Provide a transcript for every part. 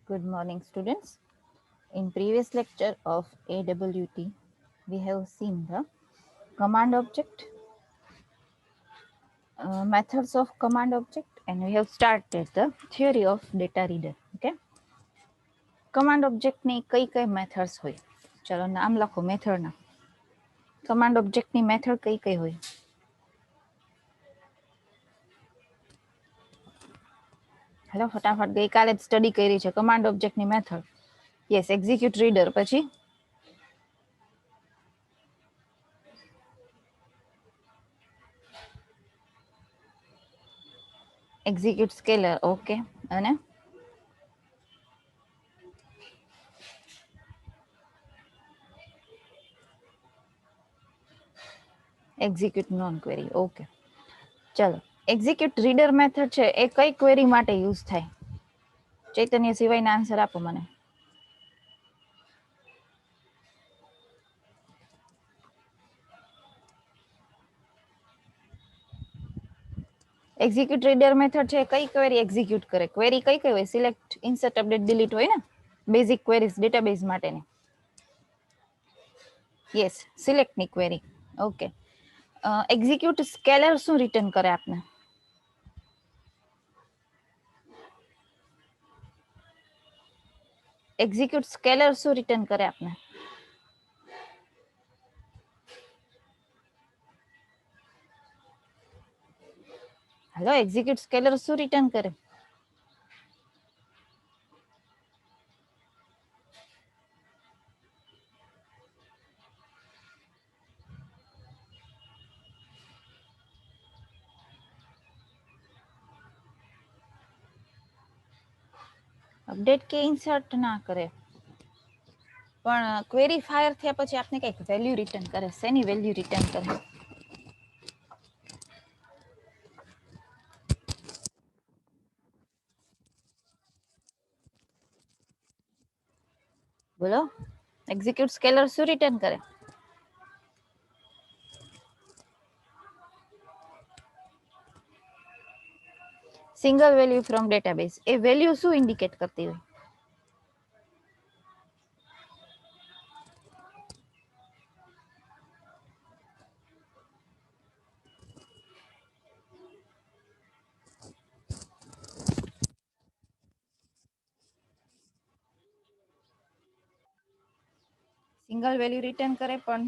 Good morning, students. In previous lecture of AWT, we have seen the command object, methods of command object, and we have started the theory of data reader. Okay. Command object ની કઈ methods હોય? ચલો નામ લખો method ના. Command object ની method કઈ હોય? હેલો ફટાફટ ગઈકાલે જ સ્ટડી કરી છે કમાન્ડ ઓબ્જેક્ટ ની મેથડ. યસ, એક્ઝિક્યુટ રીડર, પછી એક્ઝિક્યુટ સ્કેલર. ઓકે, અને એક્ઝિક્યુટ નોન ક્વેરી. ઓકે, ચલો. એક્ઝિક્યુટ રીડર મેથડ છે એ કઈ ક્વેરી માટે યુઝ થાય? ચૈતન્ય સિવાયના આન્સર આપો મને. એક્ઝિક્યુટ રીડર મેથડ છે કઈ ક્વેરી એક્ઝિક્યુટ કરે? ક્વેરી કઈ હોય? સિલેક્ટ, ઇન્સર્ટ, અપડેટ, ડિલીટ હોય ને, બેઝિક ક્વેરીઝ ડેટાબેઝ માટેની. યસ, સિલેક્ટની ક્વેરી. ઓકે. એક્ઝિક્યુટ સ્કેલર શું રિટર્ન કરે આપને? એક્ઝિક્યુટ સ્કેલર શું રિટર્ન કરે આપને? હેલો, એક્ઝિક્યુટ સ્કેલર શું રિટર્ન કરે? અપડેટ કે ઇન્સર્ટ ના કરે, પણ ક્વેરી ફાયર થયા પછી આપને કઈક વેલ્યુ રિટર્ન કરે. શેની વેલ્યુ રિટર્ન કરે? બોલો, એક્ઝિક્યુટ સ્કેલર શું રિટર્ન કરે? Single value from database. A value શું ઇન્ડિકેટ કરતી હોય? સિંગલ વેલ્યુ રિટર્ન કરે, પણ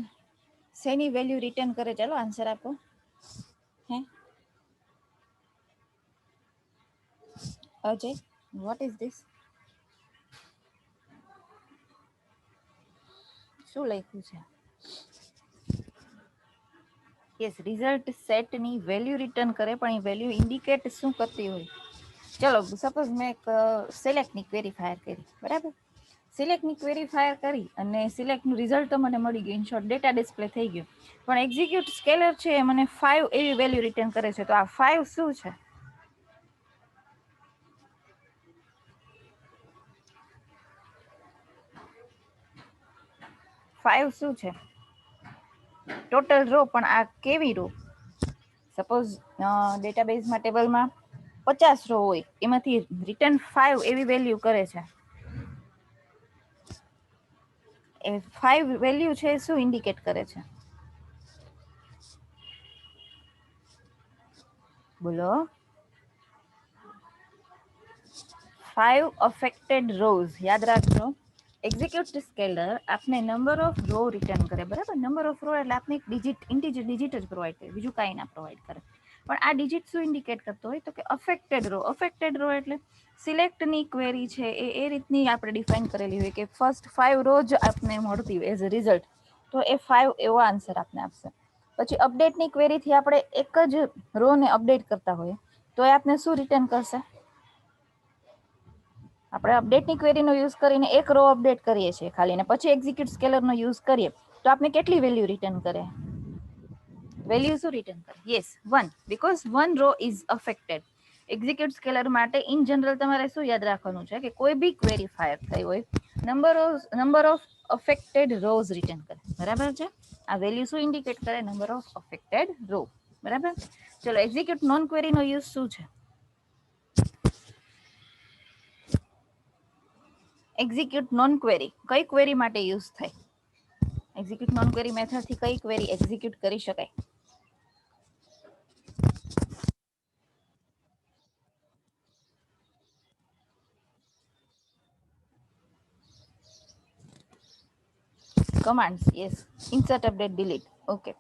શેની વેલ્યુ રિટર્ન કરે? ચાલો આન્સર આપો. હે અજય, વોટ ઇઝ ધીસ? શું લખ્યું છે? યસ, રિઝલ્ટ સેટની વેલ્યુ રિટર્ન કરે, પણ એ વેલ્યુ ઇન્ડિકેટ શું કરતી હોય? ચલો, સપોઝ મેં એક સિલેક્ટની ક્વેરી ફાયર કરી, બરાબર? સિલેક્ટની ક્વેરી ફાયર કરી અને સિલેક્ટનું રિઝલ્ટ તો મને મળી ગયું, ઇન શોર્ટ ડેટા ડિસ્પ્લે થઈ ગયું. પણ એક્ઝિક્યુટ સ્કેલર છે એ મને 5 એવી વેલ્યુ રિટર્ન કરે છે. તો આ 5 શું છે? 5 શું છે? Total row. પણ આ કેવી રો? સપોઝ ડેટાબેઝમાં ટેબલમાં 50 રો હોય, એમાંથી રિટર્ન 5 એવી વેલ્યુ કરે છે. એ 5 વેલ્યુ છે શું ઇન્ડિકેટ કરે છે? બોલો. 5 અફેક્ટેડ રોઝ. યાદ રાખજો, એક્ઝિક્યુટ સ્કેલર આપને નંબર ઓફ રો રિટર્ન કરે, બરાબર? નંબર ઓફ રો એટલે આપને એક ડિજિટ, ઇન્ટીજર ડિજિટ જ પ્રોવાઈડ કરે, બીજું કાંઈ ના પ્રોવાઈડ કરે. પણ આ ડિજિટ શું ઇન્ડિકેટ કરતો હોય? તો કે અફેક્ટેડ રો. અફેક્ટેડ રો એટલે સિલેક્ટની ક્વેરી છે એ રીતની આપણે ડિફાઇન કરેલી હોય કે ફર્સ્ટ 5 રો જ આપને મળતી હોય એઝ અ રિઝલ્ટ. તો એ 5 એવો આન્સર આપને આપશે. પછી અપડેટની ક્વેરીથી આપણે એક જ રો ને અપડેટ કરતા હોઈએ તો એ આપને શું રિટર્ન કરશે? આપણે અપડેટની ક્વેરીનો યુઝ કરીને એક રો અપડેટ કરીએ છીએ ખાલી, ને પછી એક્ઝિક્યુટ સ્કેલરનો યુઝ કરીએ તો આપણે કેટલી વેલ્યુ રિટર્ન કરે? વેલ્યુ શું રિટર્ન કરે? Yes, 1, because 1 row is affected. Execute scalar માટે ઇન જનરલ તમારે શું યાદ રાખવાનું છે કે કોઈ બી ક્વેરી ફાયર થઈ હોય, number of affected rose return કરે, બરાબર છે? આ વેલ્યુ શું ઇન્ડિકેટ કરે? નંબર ઓફ અફેક્ટેડ રો, બરાબર? ચલો, એક્ઝિક્યુટ નોન ક્વેરીનો યુઝ શું છે? એક્ઝિક્યુટ નોન ક્વેરી કઈ ક્વેરી માટે યુઝ થાય? એક્ઝિક્યુટ નોન ક્વેરી મેથડથી કઈ ક્વેરી એક્ઝિક્યુટ કરી શકાય? Commands, yes. Insert, update, delete. Okay.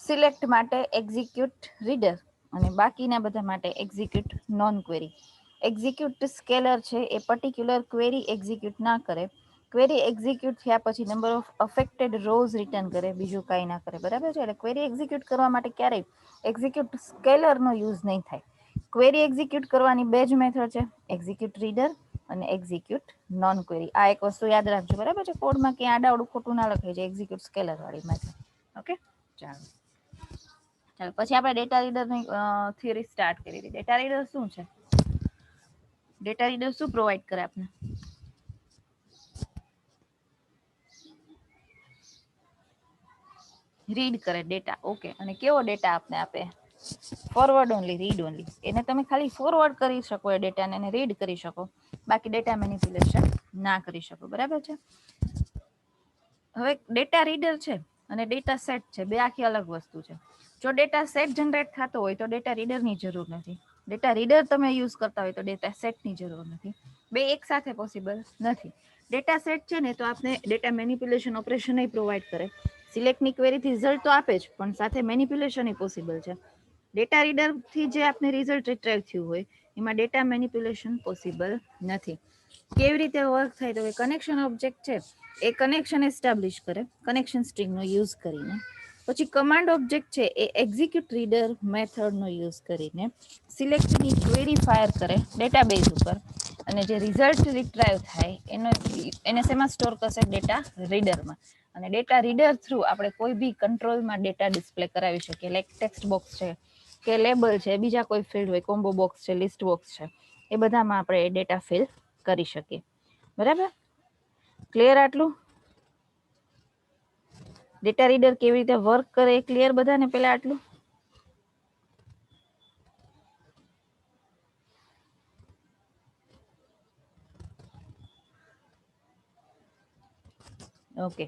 Select માટે એક્ઝિક્યુટ રીડર અને બાકીના બધા માટે execute non query. Execute scalar છે એ પર્ટિક્યુલર ક્વેરી એક્ઝિક્યુટ ના કરે. ક્વેરી એક્ઝિક્યુટ થયા પછી number of affected rose return કરે, બીજું કાંઈ ના કરે. બરાબર છે? એટલે ક્વેરી એક્ઝિક્યુટ કરવા માટે ક્યારેય એક્ઝિક્યુટ સ્કેલરનો યુઝ નહીં થાય. ક્વેરી એક્ઝિક્યુટ કરવાની બે જ મેથડ છે, એક્ઝિક્યુટ રીડર અને એક્ઝિક્યુટ નોન ક્વેરી. આ એક વસ્તુ યાદ રાખજો. બરાબર છે? કોડમાં ક્યાં આડાવડું ખોટું ના લખાય છે એક્ઝિક્યુટ સ્કેલર વાળી મેથડ. ઓકે, ચાલો. ચાલો, પછી આપણે ડેટા રીડરની થિયરી સ્ટાર્ટ કરી હતી. ડેટા રીડર શું છે? ડેટા રીડર શું પ્રોવાઈડ કરે આપને? રીડ કરે ડેટા. ઓકે. અને કેવો ડેટા આપને આપે? Forward only, read only. એને તમે ખાલી ફોરવર્ડ કરી શકો એ ડેટાને, એને રીડ કરી શકો, બાકી ડેટા મેનિપ્યુલેશન ના કરી શકો. બરાબર છે? હવે ડેટા રીડર છે અને ડેટા સેટ છે, બે આખી અલગ વસ્તુ છે. જો ડેટા સેટ જનરેટ થતો હોય તો ડેટા રીડરની જરૂર નથી. ડેટા રીડર તમે યુઝ કરતા હોય તો ડેટા સેટની જરૂર નથી. બે એક સાથે પોસિબલ નથી. ડેટા સેટ છે ને તો આપણે ડેટા મેનિપ્યુલેશન ઓપરેશન પ્રોવાઈડ કરે. સિલેક્ટની ક્વેરીથી રિઝલ્ટ તો આપે જ, પણ સાથે મેનિપ્યુલેશન પોસિબલ છે. ડેટા રીડરથી જે આપને રિઝલ્ટ રિટ્રાઈવ થયું હોય એમાં ડેટા મેનિપ્યુલેશન પોસિબલ નથી. કેવી રીતે વર્ક થાય? તો કનેક્શન ઓબ્જેક્ટ છે એ કનેક્શન એસ્ટાબ્લિશ કરે કનેક્શન સ્ટ્રિંગનો યુઝ કરીને. પછી કમાન્ડ ઓબ્જેક્ટ છે એ એક્ઝિક્યુટ રીડર મેથડનો યુઝ કરીને સિલેક્ટની ક્વેરી ફાયર કરે ડેટાબેઝ ઉપર, અને જે રિઝલ્ટ રિટ્રાઈવ થાય એને શેમાં સ્ટોર કરશે? ડેટા રીડરમાં. અને ડેટા રીડર થ્રુ આપણે કોઈ બી કંટ્રોલમાં ડેટા ડિસ્પ્લે કરાવી શકીએ. લાઈક ટેક્સ્ટ બોક્સ છે કે લેબલ છે, બીજા કોઈ ફિલ્ડ હોય, કોમ્બો બોક્સ છે, લિસ્ટ બોક્સ છે, એ બધામાં આપણે ડેટા ફિલ કરી શકીએ. બરાબર? ક્લિયર આટલું? ડેટા રીડર કેવી રીતે વર્ક કરે એ ક્લિયર બધાને પેલા આટલું? ઓકે.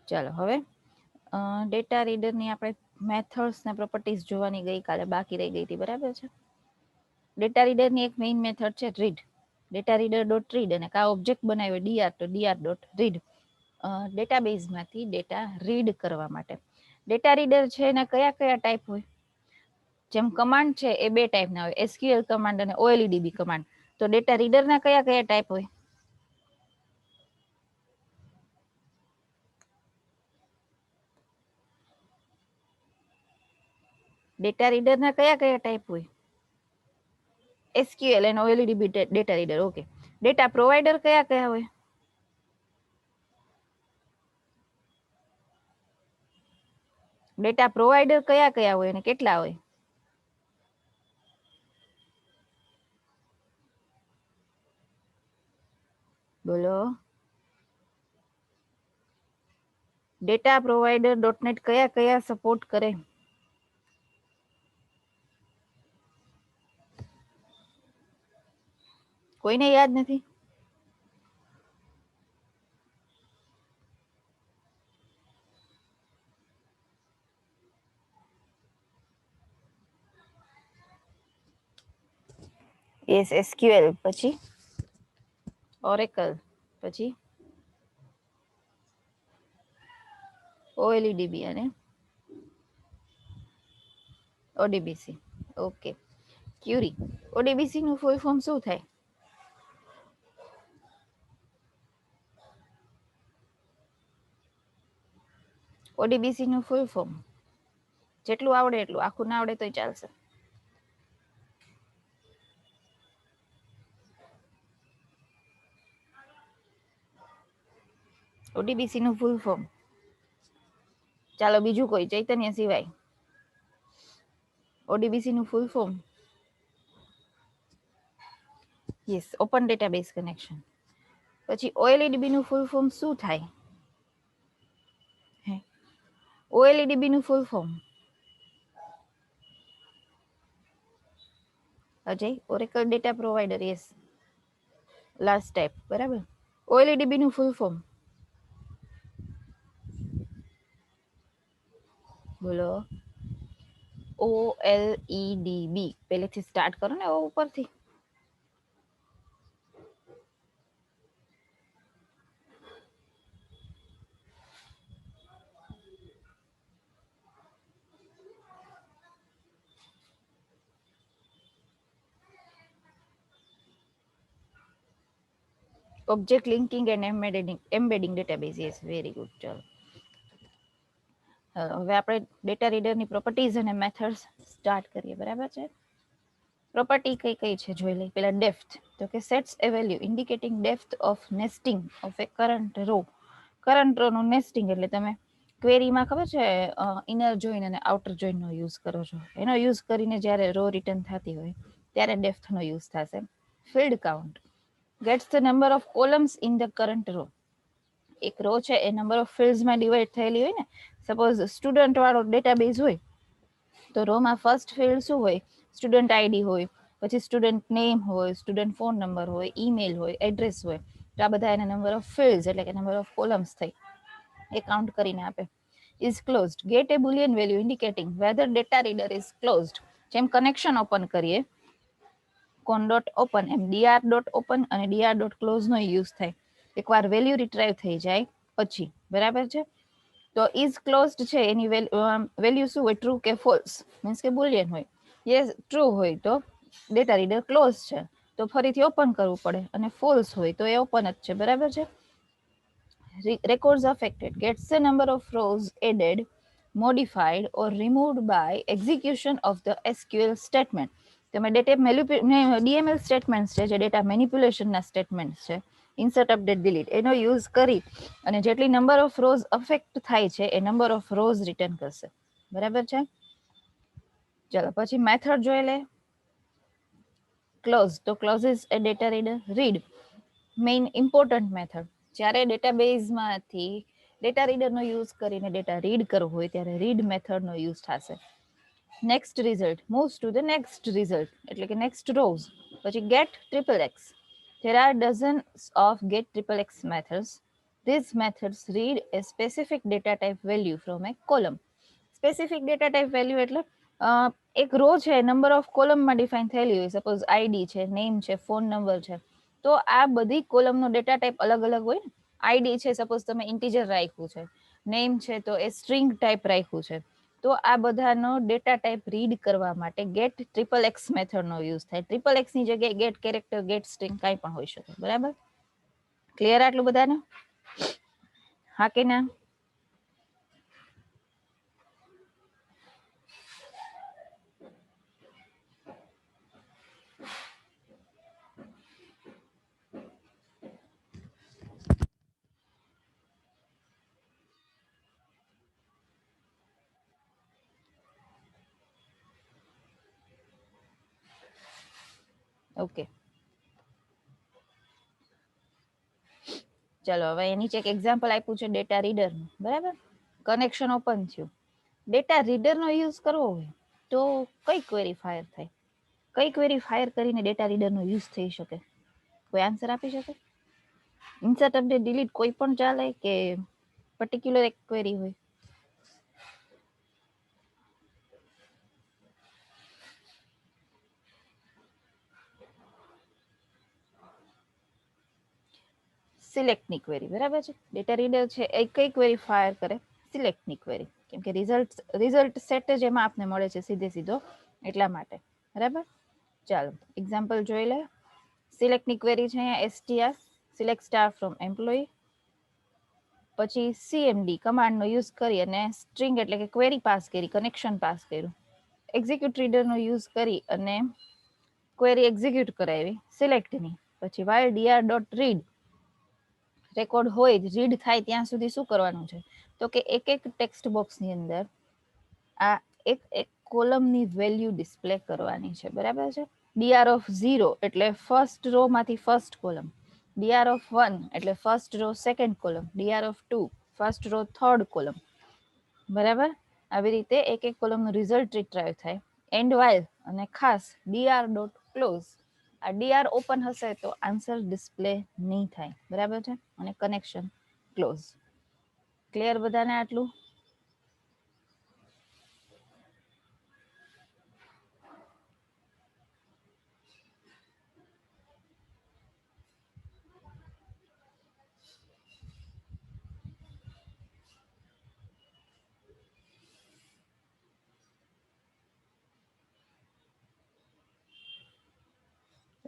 ચાલો, હવે ડેટા રીડરની આપણે મેથડ્સ ને પ્રોપર્ટીઝ જોવાની ગઈકાલે બાકી રહી ગઈ હતી. બરાબર છે? ડેટા રીડરની એક મેઇન મેથડ છે read. Data reader dot read, અને કા ઓબ્જેક્ટ બનાવ્યો ડીઆર તો ડીઆર ડોટ રીડ. ડેટાબેઝમાંથી ડેટા રીડ કરવા માટે. ડેટા રીડર છે એના કયા કયા ટાઈપ હોય? જેમ કમાન્ડ છે એ બે ટાઈપના હોય, એસક્યુએલ કમાન્ડ અને ઓએલઈડીબી કમાન્ડ. તો ડેટા રીડરના કયા કયા ટાઈપ હોય? ડેટા રીડરના કયા કયા ટાઈપ હોય? એસક્યુએલ અને OLEDB data reader. Okay. Data provider કયા કયા હોય? ડેટા પ્રોવાઈડર કયા કયા હોય અને કેટલા હોય? બોલો. ડેટા પ્રોવાઈડર ડોટનેટ કયા કયા સપોર્ટ કરે? કોઈને યાદ નથી? Yes, SQL. પછી ઓરેકલ. પછી ઓએલઈડીબી અને ઓડીબીસી. ઓકે. ક્યુરી. ઓડીબીસી નું ફૂલ ફોર્મ શું થાય? ઓડીબીસી નું ફૂલ ફોર્મ જેટલું આવડે એટલું, આખું ના આવડે તોય ચાલશે. ઓડીબીસી નું ફૂલ ફોર્મ. ચાલો, બીજું કોઈ ચૈતન્ય સિવાય. ઓડીબીસી નું full form. Yes, open database connection. પછી ઓએલઈડીબી નું ફૂલ ફોર્મ શું થાય? ઓએલઈડીબી નું full form Ajay, Oracle data provider, yes, last type, બરાબર. ઓએલઈડીબી નું ફૂલ ફોર્મ બોલો. OLEDB પહેલેથી સ્ટાર્ટ કરો ને ઉપરથી. Object linking and embedding database, yes, very good. ચાલો હવે આપણે ડેટા રીડરની પ્રોપર્ટીઝ અને મેથડ્સ સ્ટાર્ટ કરીએ, બરાબર છે. પ્રોપર્ટી કઈ કઈ છે જોઈ લઈએ. પેલા ડેપ્થ, તો કે sets a value indicating depth of nesting of a current row. Current row નું નેસ્ટિંગ એટલે તમે ક્વેરીમાં ખબર છે ઇનર જોઈન અને આઉટર જોઈન નો યુઝ કરો છો, એનો યુઝ કરીને જ્યારે રો રિટર્ન થતી હોય ત્યારે ડેપ્થ નો યુઝ થશે. Field count gets the number of columns in the current row. એક રો છે એ નંબર ઓફ ફિલ્ડ્સમાં ડિવાઈડ થયેલી હોય ને. સપોઝ સ્ટુડન્ટ વાળો ડેટાબેઝ હોય તો રોમાં ફર્સ્ટ ફિલ્ડ શું હોય, સ્ટુડન્ટ આઈડી હોય, પછી સ્ટુડન્ટ નેમ હોય, સ્ટુડન્ટ ફોન નંબર હોય, ઈમેલ હોય, એડ્રેસ હોય. તો આ બધા એના નંબર ઓફ ફિલ્ડ્સ એટલે કે નંબર ઓફ કોલમ્સ થઈ, એ કાઉન્ટ કરીને આપે. Is closed get a boolean value indicating whether data reader is closed. જેમ કનેક્શન ઓપન કરીએ કોન ડોટ ઓપન એમ ડીઆર ડોટ ઓપન અને ડીઆર ડોટ ક્લોઝ નો યુઝ થાય એકવાર વેલ્યુ રિટ્રાઈવ થઈ જાય પછી, બરાબર છે. તો ઇઝ ક્લોઝડ છે એની વેલ્યુ શું હોય, ટ્રુ કે ફોલ્સ, મીન્સ કે બુલિયન હોય. યસ ટ્રુ હોય તો ડેટા રીડર ક્લોઝ છે, તો ફરીથી ઓપન કરવું પડે, અને ફોલ્સ હોય તો એ ઓપન જ છે, બરાબર છે. records affected gets the number of rows added, modified or removed by execution of the SQL statement. તમે ડીએમએલ સ્ટેટમેન્ટ છે જે ડેટા મેનિપ્યુલેશનના સ્ટેટમેન્ટ છે, ઇન્સર્ટ અપડેટ ડિલીટ, એનો યુઝ કરી અને જેટલી નંબર ઓફ રોઝ અફેક્ટ થાય છે એ નંબર ઓફ રોઝ રિટર્ન કરશે, બરાબર છે. ચલો પછી મેથડ જોઈ લે. ક્લોઝ, તો close is a data reader. Read main important method. જ્યારે ડેટાબેઝમાંથી ડેટા રીડરનો યુઝ કરીને ડેટા રીડ કરવો હોય ત્યારે રીડ મેથડનો યુઝ થશે. Next result moves to the next result એટલે કે નેક્સ્ટ રોઝ. પછી get triple X. There are dozens of get triple x methods. These methods read a specific data type value from a column. Specific data type value એટલે એક row છે number of કોલમમાં define થયેલી હોય, suppose ID છે, name છે, phone number છે, તો આ બધી કોલમનો ડેટા ટાઈપ અલગ અલગ હોય ને. આઈડી છે સપોઝ તમે ઇન્ટીજર રાખ્યું છે, નેમ છે તો એ સ્ટ્રિંગ ટાઈપ રાખ્યું છે, તો આ બધાનો ડેટા ટાઈપ રીડ કરવા માટે ગેટ ટ્રિપલ એક્સ મેથડનો યુઝ થાય. ટ્રિપલ એક્સ ની જગ્યાએ ગેટ કેરેક્ટર, ગેટ સ્ટ્રિંગ કાંઈ પણ હોઈ શકે, બરાબર. ક્લિયર આટલું બધાને? હા કે ના? ઓકે, ચલો હવે એની એક એક્ઝામ્પલ આપ્યું છે ડેટા રીડર, બરાબર. કનેક્શન ઓપન થયું, ડેટા રીડરનો યુઝ કરવો હોય તો કઈ ક્વેરી ફાયર થાય, કઈ ક્વેરી ફાયર કરીને ડેટા રીડરનો યુઝ થઈ શકે? કોઈ આન્સર આપી શકે? ઇન્સર્ટ અપડેટ ડિલીટ કોઈ પણ ચાલે કે પર્ટિક્યુલર એક ક્વેરી હોય? સિલેક્ટની ક્વેરી, બરાબર છે. ડેટા રીડર છે એ કઈ ક્વેરી ફાયર કરે? સિલેક્ટની ક્વેરી, કેમ કે રિઝલ્ટ સેટ જ એમાં આપને મળે છે સીધે સીધો, એટલા માટે, બરાબર. ચાલો એક્ઝામ્પલ જોઈ લે. સિલેક્ટની ક્વેરી છે અહીંયા str select star from employee, પછી સીએમડી કમાન્ડનો યુઝ કરી અને સ્ટ્રિંગ એટલે કે ક્વેરી પાસ કરી, કનેક્શન પાસ કર્યું. એક્ઝિક્યુટ રીડરનો યુઝ કરી અને ક્વેરી એક્ઝિક્યુટ કરાવી સિલેક્ટની. પછી while DR dot read record હોય રીડ થાય ત્યાં સુધી શું કરવાનું છે, તો કે એક એક ટેક્સ્ટ બોક્સની અંદર આ એક એક કોલમની વેલ્યુ ડિસ્પ્લે કરવાની છે, બરાબર છે. ડીઆર ઓફ 0 એટલે ફર્સ્ટ રો માંથી ફર્સ્ટ કોલમ, ડીઆર ઓફ 1 એટલે first row second column, DR of 2 first row third column, બરાબર. આવી રીતે એક એક કોલમનું રિઝલ્ટ રિટ્રાઈવ થાય. એન્ડ વાઇલ અને ખાસ ડીઆર ડોટ ક્લોઝ. આ ડીઆર ઓપન હશે તો આન્સર ડિસ્પ્લે નહીં થાય, બરાબર છે, અને કનેક્શન ક્લોઝ. ક્લિયર બધાને આટલું?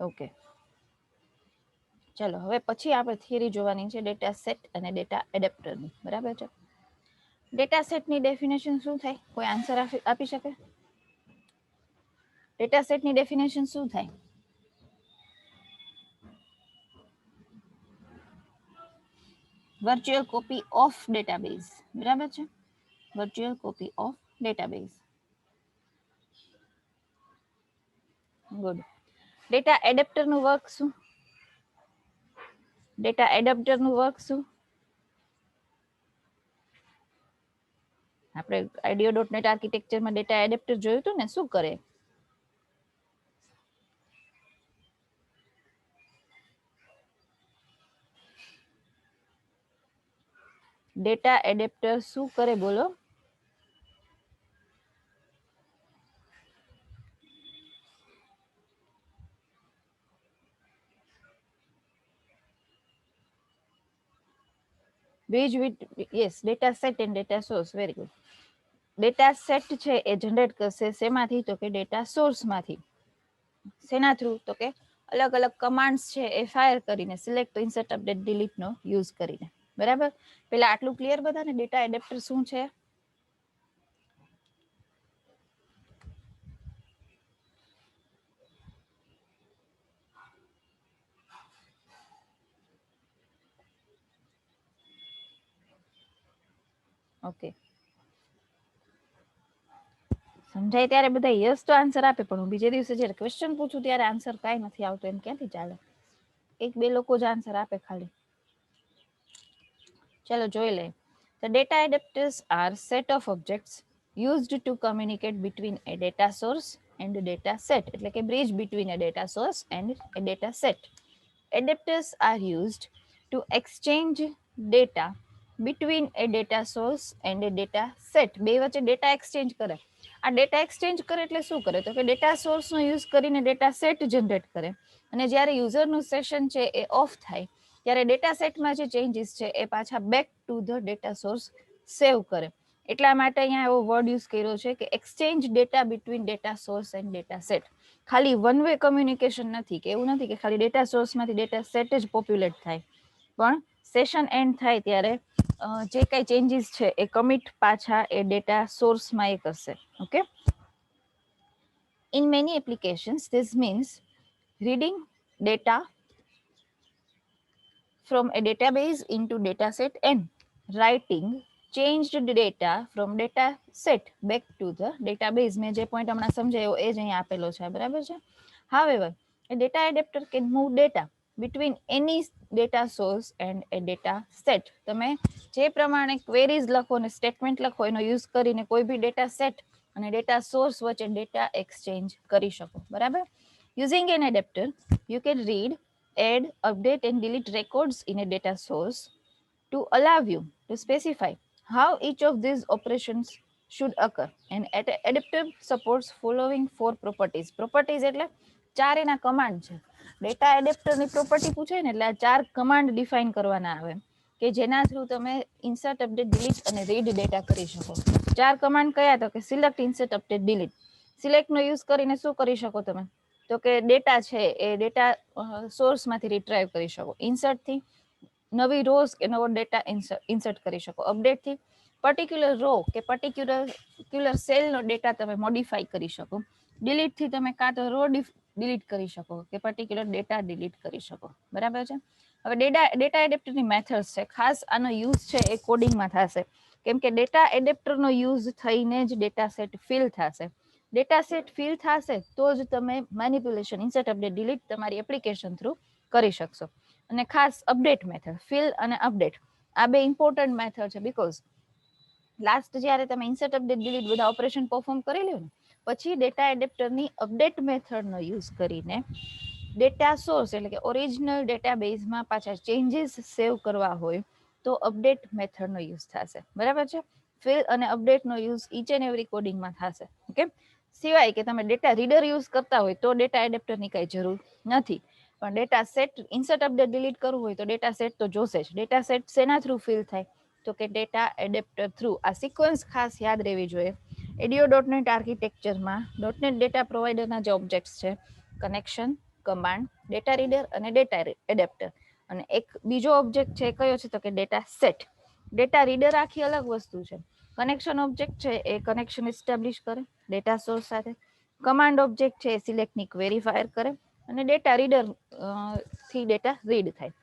ઓકે, ચલો હવે પછી આપણે થિયરી જોવાની છે ડેટા સેટ અને ડેટા એડેપ્ટરની, બરાબર છે. ડેટા સેટની ડેફિનેશન શું થાય? કોઈ આન્સર આપી શકે? ડેટા સેટની ડેફિનેશન શું થાય? વર્ચ્યુઅલ કોપી ઓફ ડેટાબેઝ, બરાબર છે, virtual copy of database. Good. Data એડેપ્ટરનું વર્ક શું? ડેટા એડેપ્ટરનું વર્ક શું? આપણે IDEO.NET આર્કિટેક્ચરમાં ડેટા એડેપ્ટર જોયું હતું ને, શું કરે? ડેટા એડેપ્ટર શું કરે બોલો? bridge with, yes, data set and data source, very good. Data set છે એ જનરેટ કરશે શેમાંથી? તો કે ડેટા સોર્સમાંથી. શેના થ્રુ? તો કે અલગ અલગ કમાન્ડ્સ છે એ ફાયર કરીને, સિલેક્ટ, ઇન્સર્ટ, અપડેટ, ડિલીટ નો યુઝ કરીને, બરાબર. પેલા આટલું ક્લિયર બધાને? ડેટા એડેપ્ટર શું છે? ઓકે, સમજાય ત્યારે બધા યસ તો આન્સર આપે, પણ હું બીજે દિવસે જ્યારે ક્વેશ્ચન પૂછું ત્યારે આન્સર કાંઈ નથી આવતો, એમ ક્યાંથી ચાલે? એક બે લોકો જ આન્સર આપે ખાલી. ચલો જોઈ લે. The data adapters are set of objects used to communicate between a data source and a data set, એટલે કે bridge between a data source and a data set. Adapters are used to exchange data between a data source and a data set. બે વચ્ચે data exchange કરે. આ data exchange કરે એટલે શું કરે? તો કે ડેટા સોર્સનો યુઝ કરીને ડેટા સેટ જનરેટ કરે, અને જ્યારે યુઝરનું સેશન છે એ ઓફ થાય ત્યારે ડેટા સેટમાં જે ચેન્જીસ છે એ પાછા back to the data source save કરે. એટલા માટે અહીંયા એવો વર્ડ યુઝ કર્યો છે કે exchange data between data source and data set. ખાલી વન વે કમ્યુનિકેશન નથી, કે એવું નથી કે ખાલી ડેટા સોર્સમાંથી ડેટા સેટ જ પોપ્યુલેટ થાય, પણ સેશન એન્ડ થાય ત્યારે જે કઈ ચેન્જીસ છે એ કમિટ પાછા એ ડેટા સોર્સમાં એ કરશે. Okay. In many applications this means reading data from a database into dataset and writing changed data from data set back to the database. મેં જે પોઈન્ટ હમણાં સમજાયો એ જ અહીં આપેલો છે, બરાબર છે. However, a data adapter can move data between any data source and a data set. તમે જે પ્રમાણે ક્વેરીઝ લખો ને સ્ટેટમેન્ટ લખો એનો યુઝ કરીને કોઈ બી ડેટા સેટ અને ડેટા સોર્સ વચ્ચે ડેટા એક્સચેન્જ કરી શકો, બરાબર. Using an adapter, you can read, add, update and delete records in a data source to allow you to specify how each of these operations should occur. And adapter supports following 4 properties. Properties એટલે ચાર એના command છે. Data એડેપ્ટરની property પૂછે ને એટલે આ ચાર command define કરવાના આવે કે જેના થ્રુ તમે ઇન્સર્ટ, અપડેટ, ડિલીટ અને રીડ ડેટા કરી શકો. ચાર કમાન્ડ કયા? તો કે સિલેક્ટ, ઇન્સર્ટ, અપડેટ, ડિલીટ. સિલેક્ટનો યુઝ કરીને શું કરી શકો તમે? તો કે ડેટા છે એ ડેટા સોર્સમાંથી રિટ્રાઈવ કરી શકો. ઇન્સર્ટથી નવી રોઝ કે નવો ડેટા ઇન્સર્ટ કરી શકો. અપડેટથી પર્ટિક્યુલર રો કે પર્ટિક્યુલર સેલનો ડેટા તમે મોડિફાઈ કરી શકો. ડિલીટથી તમે કાં તો રો ડિલીટ કરી શકો કે પર્ટિક્યુલર ડેટા ડિલીટ કરી શકો, બરાબર છે. હવે ડેટા એડેપ્ટરની મેથડ્સ છે. ખાસ આનો યુઝ છે એ કોડિંગમાં થશે, કેમ કે ડેટા એડેપ્ટરનો યુઝ થઈને જ ડેટા સેટ ફિલ થશે. ડેટા સેટ ફિલ થશે તો જ તમે મેનિપ્યુલેશન, ઇન્સર્ટ, અપડેટ, ડિલીટ તમારી એપ્લિકેશન થ્રુ કરી શકશો. અને ખાસ અપડેટ મેથડ, ફિલ અને અપડેટ, આ બે ઇમ્પોર્ટન્ટ મેથડ છે. બીકોઝ લાસ્ટ જ્યારે તમે ઇન્સર્ટ, અપડેટ, ડિલીટ બધા ઓપરેશન પરફોર્મ કરી લો ને પછી ડેટા એડેપ્ટરની અપડેટ મેથડનો યુઝ કરીને ડેટા સોર્સ એટલે કે ઓરિજિનલ ડેટાબેઝમાં પાછા ચેન્જીસ સેવ કરવા હોય તો અપડેટ મેથડનો યુઝ થશે. બરાબર છે. ફિલ અને અપડેટનો યુઝ ઈચ એન્ડ એવરી કોડિંગમાં થશે. ઓકે. સિવાય કે તમે ડેટા રીડર યુઝ કરતા હોય તો ડેટા એડેપ્ટરની કઈ જરૂર નથી. પણ data set insert update delete કરવું હોય તો ડેટા સેટ તો જોશે જ. ડેટા સેટ શેના થ્રુ ફિલ થાય તો કે ડેટા એડેપ્ટર થ્રુ. આ સિક્વન્સ ખાસ યાદ રહેવી જોઈએ. ADO.NET આર્કિટેક્ચરમાં .NET ડેટા પ્રોવાઈડરના જે ઓબ્જેક્ટ્સ છે, કનેક્શન, કમાન્ડ, ડેટા રીડર અને ડેટા એડેપ્ટર, અને એક બીજો ઓબ્જેક્ટ છે કયો છે તો કે ડેટા સેટ. ડેટા રીડર આખી અલગ વસ્તુ છે. કનેક્શન ઓબ્જેક્ટ છે એ કનેક્શન એસ્ટાબ્લિશ કરે ડેટા સોર્સ સાથે. કમાન્ડ ઓબ્જેક્ટ છે એ સિલેક્ટની ક્વેરી ફાયર કરે અને ડેટા રીડર થી ડેટા રીડ થાય.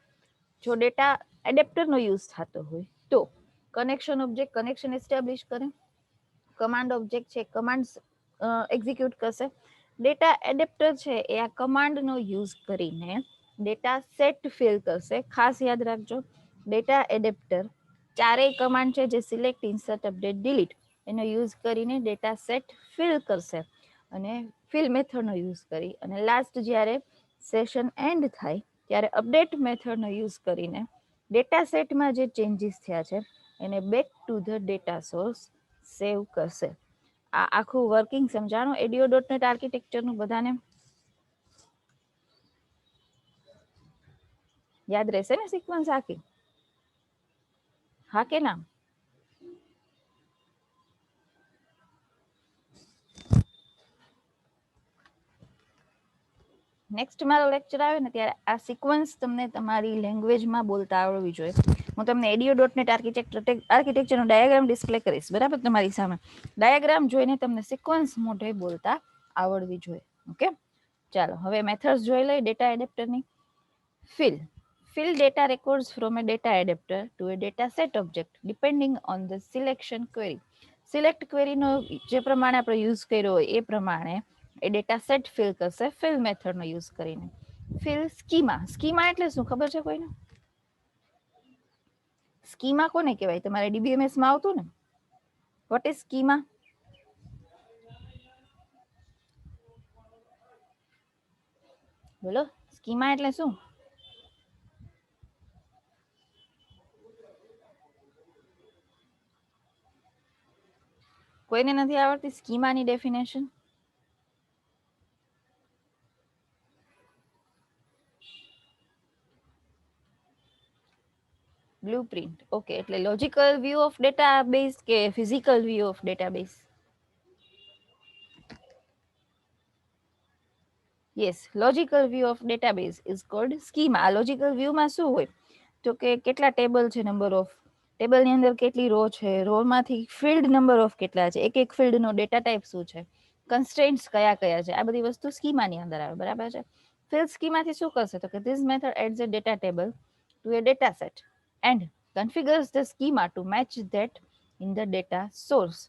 જો ડેટા એડેપ્ટરનો યુઝ થતો હોય તો કનેક્શન ઓબ્જેક્ટ કનેક્શન એસ્ટાબ્લિશ કરે, કમાન્ડ ઓબ્જેક્ટ છે કમાન્ડ એક્ઝિક્યુટ કરશે, ડેટા એડેપ્ટર છે એ આ કમાન્ડનો યુઝ કરીને ડેટા સેટ ફિલ કરશે. ખાસ યાદ રાખજો, ડેટા એડેપ્ટર ચારેય કમાન્ડ છે જે સિલેક્ટ, ઇન્સર્ટ, અપડેટ, ડિલીટ એનો યુઝ કરીને ડેટા સેટ ફિલ કરશે અને ફિલ મેથડનો યુઝ કરી અને લાસ્ટ જ્યારે સેશન એન્ડ થાય ત્યારે અપડેટ મેથડનો યુઝ કરીને ડેટા સેટમાં જે ચેન્જીસ થયા છે એને back to the data source save કરશે. આ આખું વર્કિંગ સમજાણું ADO.NET આર્કિટેક્ચરનું બધાને યાદ રહેશે ને સિક્વન્સ આખી? હા કે ના? નેક્સ્ટ મારો લેક્ચર આવે ને ત્યારે આ સિક્વન્સ તમને તમારી લેંગ્વેજમાં બોલતા આવડવી જોઈએ. હું તમને ADO.NET આર્કિટેક્ચરનો ડાયાગ્રામ ડિસ્પ્લે કરીશ, બરાબર, તમારી સામે. ડાયાગ્રામ જોઈને તમને સિક્વન્સ મોઢે બોલતા આવડવી જોઈએ. ઓકે, ચાલો હવે મેથડ્સ જોઈ લઈએ data એડેપ્ટરની. Fill data records from a data adapter to a data set object depending on the selection query. સિલેક્ટ ક્વેરીનો જે પ્રમાણે આપણે યુઝ કર્યો હોય એ પ્રમાણે એ ડેટા સેટ ફિલ કરશે ફિલ મેથડનો યુઝ કરીને. Fill schema. સ્કીમા એટલે શું ખબર છે કોઈને? સ્કીમા કોને કહેવાય? તમારે DBMS માં આવતું ને. What is schema? બોલો, સ્કીમા એટલે શું? કોઈને નથી આવડતી સ્કીમાની ડેફિનેશન? બ્લુપ્રિન્ટ. ઓકે, એટલે લોજિકલ વ્યૂ ઓફ ડેટાબેઝ કે physical view of database? Yes, logical view of database is called schema. આ લોજિકલ વ્યૂમાં શું હોય તો કે કેટલા ટેબલ છે, નંબર ઓફ ટેબલની અંદર કેટલી રો છે, રોમાંથી ફિલ્ડ નંબર ઓફ કેટલા છે, એક એક ફિલ્ડનો ડેટા ટાઈપ શું છે, કન્સ્ટ્રેન્ટ્સ કયા કયા છે, આ બધી વસ્તુ સ્કીમાની અંદર આવે. બરાબર છે. ફિલ સ્કીમાથી શું કરશે તો કે this method adds a data table to a data set and configures the schema to match that in the data source.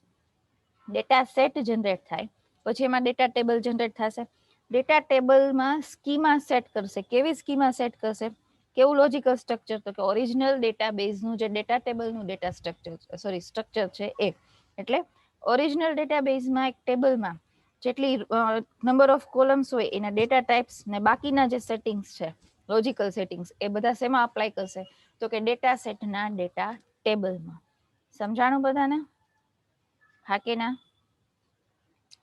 Data set generate થાય પછી એમાં ડેટા ટેબલ જનરેટ થશે. ડેટા ટેબલમાં સ્કીમા સેટ કરશે. કેવી સ્કીમા સેટ કરશે? કેવું logical structure તો કે ઓરિજિનલ ડેટાબેઝનું જે ડેટા ટેબલનું ડેટા સ્ટ્રક્ચર છે એ. એટલે ઓરિજિનલ ડેટાબેઝમાં એક ટેબલમાં જેટલી નંબર ઓફ કોલમ્સ હોય એના ડેટા ટાઈપ્સ ને બાકીના જે સેટિંગ્સ છે લોજિકલ સેટિંગ્સ એ બધા શેમાં અપ્લાય કરશે તો કે ડેટા સેટના ડેટા ટેબલમાં. સમજાણું બધાને? હા કે ના?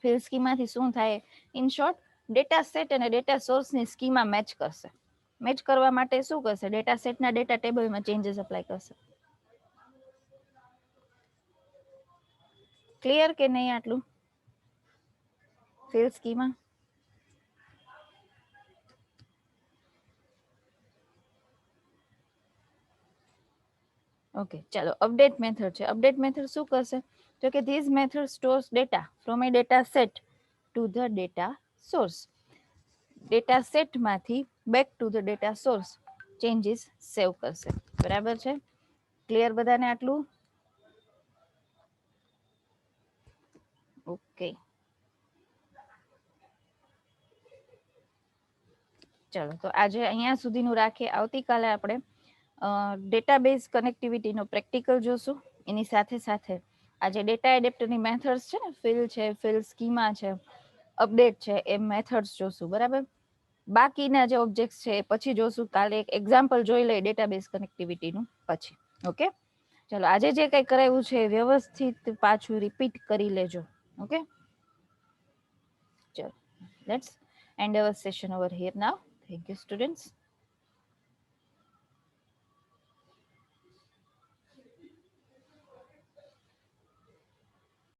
ફિલ સ્કીમાથી શું થાય? ઇન શોર્ટ, ડેટા સેટ અને ડેટા સોર્સની સ્કીમા મેચ કરશે. મેચ કરવા માટે શું કરશે? ડેટા સેટના ડેટા ટેબલમાં ચેન્જીસ અપ્લાય કરશે. ક્લિયર કે નહીં આટલું? Fill schema. ઓકે, ચાલો અપડેટ મેથડ છે. અપડેટ મેથડ શું કરશે તો કે this method stores data from a data set to the data source. Data સેટમાંથી back to the data source changes save કરશે. બરાબર છે? ક્લિયર બધાને આટલું? ઓકે, ચલો તો આજે અહીંયા સુધીનું રાખીએ. આવતીકાલે આપણે ડેટાબેઝ કનેક્ટિવિટીનો પ્રેક્ટિકલ જોશું. એની સાથે સાથે આ જે ડેટા એડેપ્ટરની મેથડ્સ છે ને, ફિલ છે, ફિલ સ્કીમા છે, અપડેટ છે, એ મેથડ્સ જોશું. બરાબર, બાકીના જે ઓબ્જેક્ટ્સ છે એ પછી જોશું. કાલે એક એક્ઝામ્પલ જોઈ લઈએ ડેટાબેઝ કનેક્ટિવિટીનું પછી. ઓકે, ચલો આજે જે કંઈ કરાવ્યું છે વ્યવસ્થિત પાછું રિપીટ કરી લેજો. ઓકે, ચલો let's end our session over here now. Thank you, students.